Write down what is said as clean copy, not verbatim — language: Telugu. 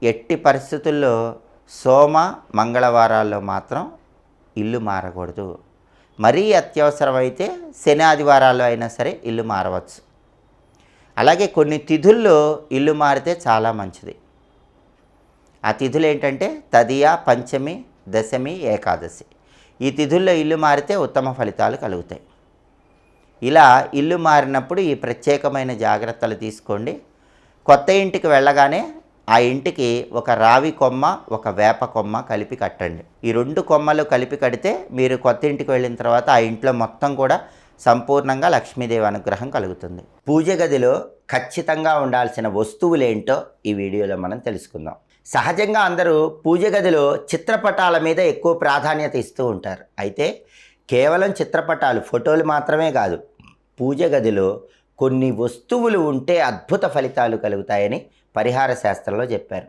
ఎట్టి పరిస్థితుల్లో సోమ మంగళవారాల్లో మాత్రం ఇల్లు మారకూడదు. మరీ అత్యవసరమైతే శని ఆదివారాల్లో అయినా సరే ఇల్లు మారవచ్చు. అలాగే కొన్ని తిథుల్లో ఇల్లు మారితే చాలా మంచిది. ఆ తిథులు ఏంటంటే తదియ, పంచమి, దశమి, ఏకాదశి. ఈ తిథుల్లో ఇల్లు మారితే ఉత్తమ ఫలితాలు కలుగుతాయి. ఇలా ఇల్లు మారినప్పుడు ఈ ప్రత్యేకమైన జాగ్రత్తలు తీసుకోండి. కొత్త ఇంటికి వెళ్ళగానే ఆ ఇంటికి ఒక రావి కొమ్మ, ఒక వేప కొమ్మ కలిపి కట్టండి. ఈ 2 కొమ్మలు కలిపి కడితే మీరు కొత్త ఇంటికి వెళ్ళిన తర్వాత ఆ ఇంట్లో మొత్తం కూడా సంపూర్ణంగా లక్ష్మీదేవి అనుగ్రహం కలుగుతుంది. పూజ గదిలో ఖచ్చితంగా ఉండాల్సిన వస్తువులేంటో ఈ వీడియోలో మనం తెలుసుకుందాం. సహజంగా అందరూ పూజ గదిలో చిత్రపటాల మీద ఎక్కువ ప్రాధాన్యత ఇస్తూ ఉంటారు. అయితే కేవలం చిత్రపటాలు, ఫోటోలు మాత్రమే కాదు, పూజ గదిలో కొన్ని వస్తువులు ఉంటే అద్భుత ఫలితాలు కలుగుతాయని పరిహార శాస్త్రంలో చెప్పారు.